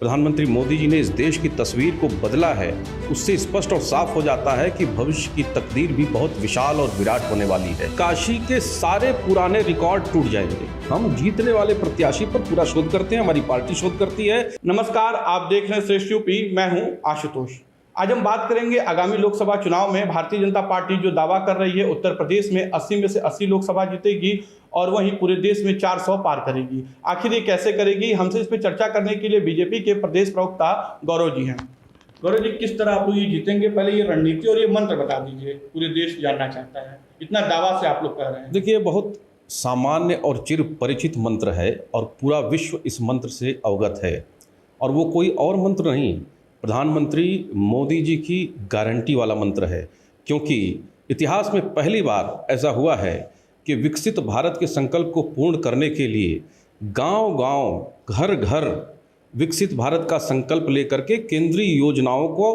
प्रधानमंत्री मोदी जी ने इस देश की तस्वीर को बदला है, उससे स्पष्ट और साफ हो जाता है कि भविष्य की तकदीर भी बहुत विशाल और विराट होने वाली है। काशी के सारे पुराने रिकॉर्ड टूट जाएंगे। हम जीतने वाले प्रत्याशी पर पूरा शोध करते हैं, हमारी पार्टी शोध करती है। नमस्कार, आप देख रहे हैं श्रेष्ठ यूपी। मैं हूं आशुतोष। आज हम बात करेंगे आगामी लोकसभा चुनाव में भारतीय जनता पार्टी जो दावा कर रही है उत्तर प्रदेश में 80 में से 80 लोकसभा जीतेगी और वहीं पूरे देश में 400 पार करेगी। आखिर ये कैसे करेगी, हमसे इस पर चर्चा करने के लिए बीजेपी के प्रदेश प्रवक्ता गौरव जी हैं। गौरव जी, किस तरह आप लोग ये जीतेंगे, पहले ये रणनीति और ये मंत्र बता दीजिए, पूरे देश जानना चाहता है, इतना दावा से आप लोग कह रहे हैं। देखिए, बहुत सामान्य और चिर परिचित मंत्र है और पूरा विश्व इस मंत्र से अवगत है, और वो कोई और मंत्र नहीं, प्रधानमंत्री मोदी जी की गारंटी वाला मंत्र है। क्योंकि इतिहास में पहली बार ऐसा हुआ है कि विकसित भारत के संकल्प को पूर्ण करने के लिए गांव-गांव, घर-घर विकसित भारत का संकल्प लेकर के केंद्रीय योजनाओं को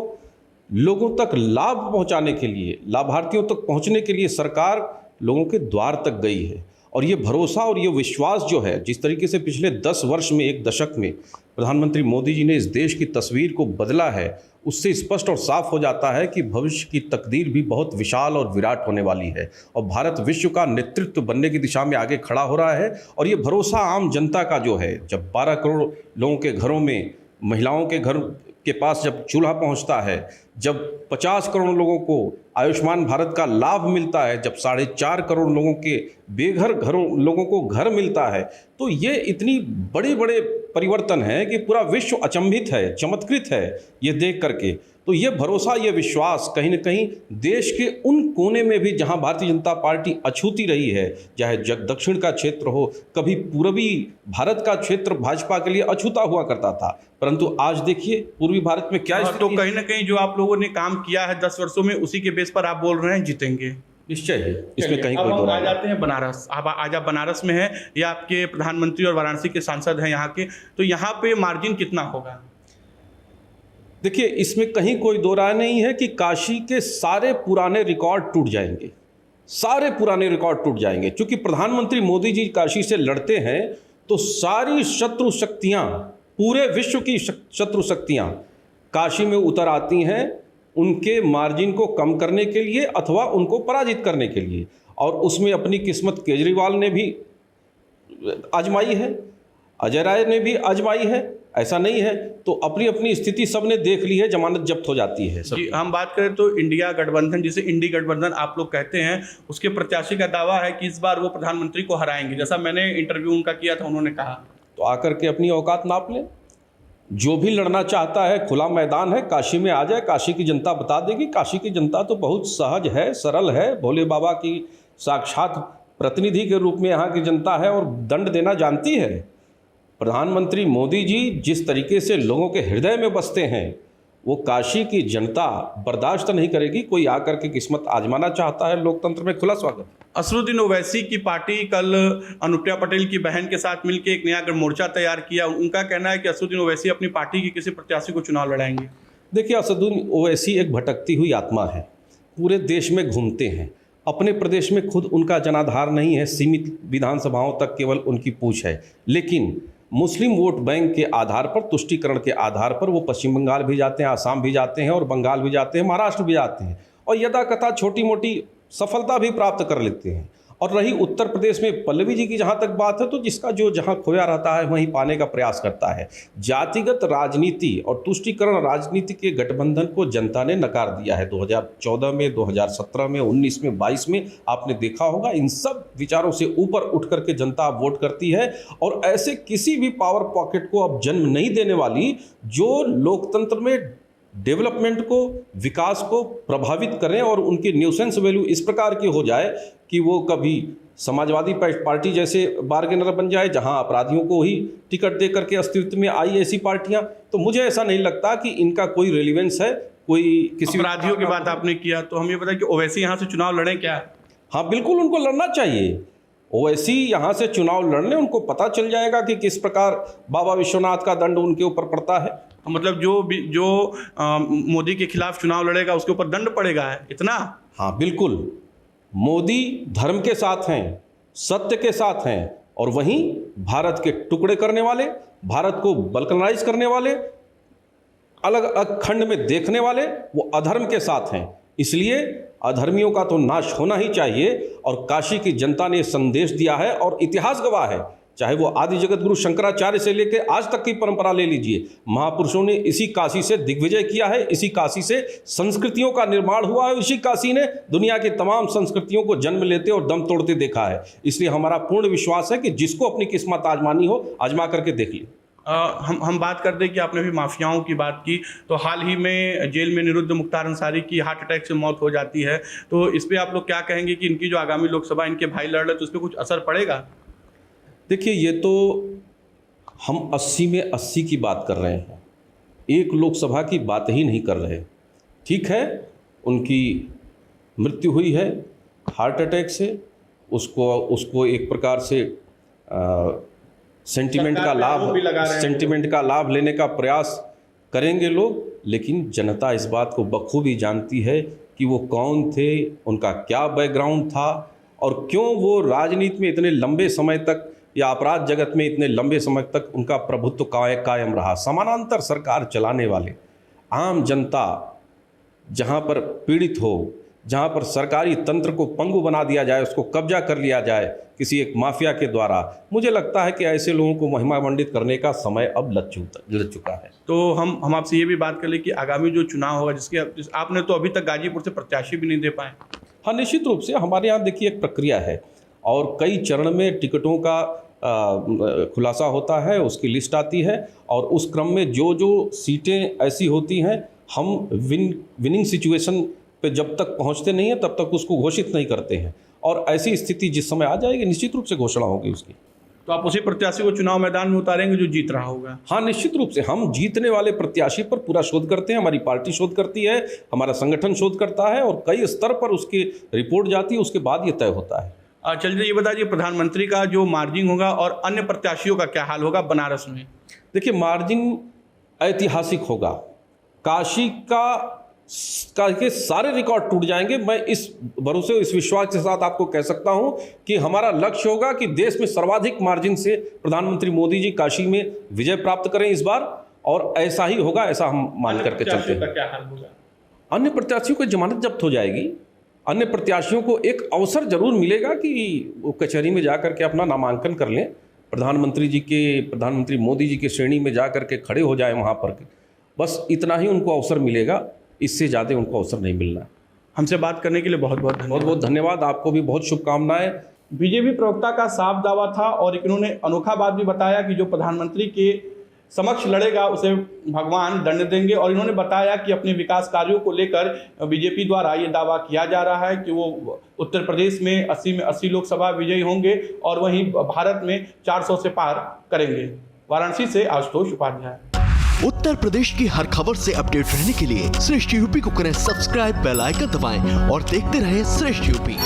लोगों तक लाभ पहुंचाने के लिए, लाभार्थियों तक पहुंचने के लिए सरकार लोगों के द्वार तक गई है। और ये भरोसा और ये विश्वास जो है, जिस तरीके से पिछले 10 वर्ष में, एक दशक में प्रधानमंत्री मोदी जी ने इस देश की तस्वीर को बदला है, उससे स्पष्ट और साफ हो जाता है कि भविष्य की तकदीर भी बहुत विशाल और विराट होने वाली है और भारत विश्व का नेतृत्व बनने की दिशा में आगे खड़ा हो रहा है। और ये भरोसा आम जनता का जो है, जब 12 करोड़ लोगों के घरों में, महिलाओं के घर के पास जब चूल्हा पहुंचता है, जब 50 करोड़ लोगों को आयुष्मान भारत का लाभ मिलता है, जब 4.5 करोड़ लोगों के बेघर घरों लोगों को घर मिलता है, तो ये इतनी बड़े बड़े परिवर्तन है कि पूरा विश्व अचंभित है, चमत्कृत है ये देख करके। तो ये भरोसा, ये विश्वास कहीं न कहीं देश के उन कोने में भी जहां भारतीय जनता पार्टी अछूती रही है, चाहे दक्षिण का क्षेत्र हो, कभी पूर्वी भारत का क्षेत्र भाजपा के लिए अछूता हुआ करता था, परंतु आज देखिए पूर्वी भारत में क्या तो कहीं ना कहीं जो आप लोगों ने काम किया है 10 वर्षों में, उसी के बेस पर आप बोल रहे हैं जीतेंगे। निश्चय है, इसमें कहीं कोई अब दो हम राय आ जाते हैं बनारस। आज आप बनारस में हैं, ये आपके प्रधानमंत्री और वाराणसी के सांसद हैं यहाँ के, तो यहाँ पे मार्जिन कितना होगा? देखिए, इसमें कहीं कोई दो राय नहीं है कि काशी के सारे पुराने रिकॉर्ड टूट जाएंगे, सारे पुराने रिकॉर्ड टूट जाएंगे। क्योंकि प्रधानमंत्री मोदी जी काशी से लड़ते हैं तो सारी शत्रु शक्तियां, पूरे विश्व की शत्रु शक्तियां काशी में उतर आती हैं उनके मार्जिन को कम करने के लिए अथवा उनको पराजित करने के लिए। और उसमें अपनी किस्मत केजरीवाल ने भी आजमाई है, अजय राय ने भी आजमाई है, ऐसा नहीं है। तो अपनी अपनी स्थिति सबने देख ली है, जमानत जब्त हो जाती है। जी, हम बात करें तो इंडिया गठबंधन, जिसे इंडी गठबंधन आप लोग कहते हैं, उसके प्रत्याशी का दावा है कि इस बार वो प्रधानमंत्री को हराएंगे। जैसा मैंने इंटरव्यू उनका किया था, उन्होंने कहा। तो आकर के अपनी औकात नाप लें। जो भी लड़ना चाहता है, खुला मैदान है, काशी में आ जाए, काशी की जनता बता देगी। काशी की जनता तो बहुत सहज है, सरल है, भोले बाबा की साक्षात प्रतिनिधि के रूप में यहाँ की जनता है और दंड देना जानती है। प्रधानमंत्री मोदी जी जिस तरीके से लोगों के हृदय में बसते हैं, वो काशी की जनता बर्दाश्त नहीं करेगी। कोई आकर के किस्मत आजमाना चाहता है, लोकतंत्र में खुला स्वागत। असदुद्दीन ओवैसी की पार्टी कल अनुप्रिया पटेल की बहन के साथ मिलकर एक नया मोर्चा तैयार किया। उनका कहना है कि असदुद्दीन ओवैसी अपनी पार्टी के किसी प्रत्याशी को चुनाव लड़ाएंगे। देखिए, असदुद्दीन ओवैसी एक भटकती हुई आत्मा है, पूरे देश में घूमते हैं। अपने प्रदेश में खुद उनका जनाधार नहीं है, सीमित विधानसभाओं तक केवल उनकी पूछ है। लेकिन मुस्लिम वोट बैंक के आधार पर, तुष्टीकरण के आधार पर वो पश्चिम बंगाल भी जाते हैं, आसाम भी जाते हैं और बंगाल भी जाते हैं, महाराष्ट्र भी जाते हैं और यदा कथा छोटी मोटी सफलता भी प्राप्त कर लेते हैं। और रही उत्तर प्रदेश में पल्लवी जी की जहाँ तक बात है, तो जिसका जो जहाँ खोया रहता है वहीं पाने का प्रयास करता है। जातिगत राजनीति और तुष्टीकरण राजनीति के गठबंधन को जनता ने नकार दिया है। 2014 में, 2017 में, 19 में, 22 में आपने देखा होगा। इन सब विचारों से ऊपर उठ करके जनता वोट करती है और ऐसे किसी भी पावर पॉकेट को अब जन्म नहीं देने वाली जो लोकतंत्र में डेवलपमेंट को, विकास को प्रभावित करें और उनकी न्यूसेंस वैल्यू इस प्रकार की हो जाए कि वो कभी समाजवादी पार्टी जैसे बार्गेनर बन जाए, जहां अपराधियों को ही टिकट दे करके अस्तित्व में आई ऐसी पार्टियां। तो मुझे ऐसा नहीं लगता कि इनका कोई रेलिवेंस है। कोई किसी अपराधियों की बात आपने किया, तो हम ये बताएं कि ओवैसी यहाँ से चुनाव लड़ें क्या? हाँ, बिल्कुल उनको लड़ना चाहिए। ओवैसी यहाँ से चुनाव लड़ने, उनको पता चल जाएगा कि किस प्रकार बाबा विश्वनाथ का दंड उनके ऊपर पड़ता है। मतलब जो मोदी के खिलाफ चुनाव लड़ेगा उसके ऊपर दंड पड़ेगा, इतना? हाँ, बिल्कुल। मोदी धर्म के साथ हैं, सत्य के साथ हैं और वहीं भारत के टुकड़े करने वाले, भारत को बल्कनाइज करने वाले, अलग अलग खंड में देखने वाले वो अधर्म के साथ हैं। इसलिए अधर्मियों का तो नाश होना ही चाहिए। और काशी की जनता ने संदेश दिया है और इतिहास गवाह है, चाहे वो आदि जगत गुरु शंकराचार्य से लेकर आज तक की परंपरा ले लीजिए, महापुरुषों ने इसी काशी से दिग्विजय किया है, इसी काशी से संस्कृतियों का निर्माण हुआ है, इसी काशी ने दुनिया की तमाम संस्कृतियों को जन्म लेते और दम तोड़ते देखा है। इसलिए हमारा पूर्ण विश्वास है कि जिसको अपनी किस्मत आजमानी हो, आजमा करके देख ली। हम बात कर दें कि आपने भी माफियाओं की बात की, तो हाल ही में जेल में निरुद्ध मुख्तार अंसारी की हार्ट अटैक से मौत हो जाती है, तो इस पर आप लोग क्या कहेंगे कि इनकी जो आगामी लोकसभा इनके भाई लड़ रहे तो उस पर कुछ असर पड़ेगा? देखिए, ये तो हम 80 में 80 की बात कर रहे हैं, एक लोकसभा की बात ही नहीं कर रहे। ठीक है, उनकी मृत्यु हुई है हार्ट अटैक से, उसको एक प्रकार से सेंटिमेंट का लाभ लेने का प्रयास करेंगे लोग, लेकिन जनता इस बात को बखूबी जानती है कि वो कौन थे, उनका क्या बैकग्राउंड था और क्यों वो राजनीति में इतने लंबे समय तक या अपराध जगत में इतने लंबे समय तक उनका प्रभुत्व कायम रहा। समानांतर सरकार चलाने वाले आम जनता जहाँ पर पीड़ित हो, जहाँ पर सरकारी तंत्र को पंगु बना दिया जाए, उसको कब्जा कर लिया जाए किसी एक माफिया के द्वारा, मुझे लगता है कि ऐसे लोगों को महिमा मंडित करने का समय अब लग चुका है। तो हम आपसे ये भी बात कर ले कि आगामी जो चुनाव होगा, जिसके आपने तो अभी तक गाजीपुर से प्रत्याशी भी नहीं दे पाए। हाँ, निश्चित रूप से हमारे यहाँ देखिए एक प्रक्रिया है और कई चरण में टिकटों का खुलासा होता है, उसकी लिस्ट आती है और उस क्रम में जो सीटें ऐसी होती हैं, हम विनिंग सिचुएशन पे जब तक पहुंचते नहीं हैं तब तक उसको घोषित नहीं करते हैं और ऐसी स्थिति जिस समय आ जाएगी निश्चित रूप से घोषणा होगी उसकी। तो आप उसी प्रत्याशी को चुनाव मैदान में उतारेंगे जो जीत रहा होगा? हाँ, निश्चित रूप से हम जीतने वाले प्रत्याशी पर पूरा शोध करते हैं, हमारी पार्टी शोध करती है, हमारा संगठन शोध करता है और कई स्तर पर उसकी रिपोर्ट जाती है, उसके बाद ये तय होता है। चलिए ये बताइए, प्रधानमंत्री का जो मार्जिन होगा और अन्य प्रत्याशियों का क्या हाल होगा बनारस में? देखिए, मार्जिन ऐतिहासिक होगा, काशी के सारे रिकॉर्ड टूट जाएंगे। मैं इस भरोसे, इस विश्वास के साथ आपको कह सकता हूं कि हमारा लक्ष्य होगा कि देश में सर्वाधिक मार्जिन से प्रधानमंत्री मोदी जी काशी में विजय प्राप्त करें इस बार, और ऐसा ही होगा, ऐसा हम मान करके चलते हैं। क्या हाल होगा? अन्य प्रत्याशियों को जमानत जब्त हो जाएगी, अन्य प्रत्याशियों को एक अवसर जरूर मिलेगा कि वो कचहरी में जाकर के अपना नामांकन कर लें, प्रधानमंत्री मोदी जी के श्रेणी में जा करके खड़े हो जाए वहाँ पर, बस इतना ही उनको अवसर मिलेगा, इससे ज़्यादा उनको अवसर नहीं मिलना। हमसे बात करने के लिए बहुत बहुत धन्यवाद। आपको भी बहुत शुभकामनाएं। बीजेपी प्रवक्ता का साफ दावा था और इन्होंने अनोखा बात भी बताया कि जो प्रधानमंत्री के समक्ष लड़ेगा उसे भगवान दंड देंगे, और इन्होंने बताया कि अपने विकास कार्यों को लेकर बीजेपी द्वारा ये दावा किया जा रहा है कि वो उत्तर प्रदेश में 80 में 80 लोकसभा विजयी होंगे और वहीं भारत में 400 से पार करेंगे। वाराणसी से आशुतोष उपाध्याय। उत्तर प्रदेश की हर खबर से अपडेट रहने के लिए श्रेष्ठ यूपी को करें सब्सक्राइब, बेल आइकन दबाएं और देखते रहें श्रेष्ठ यूपी।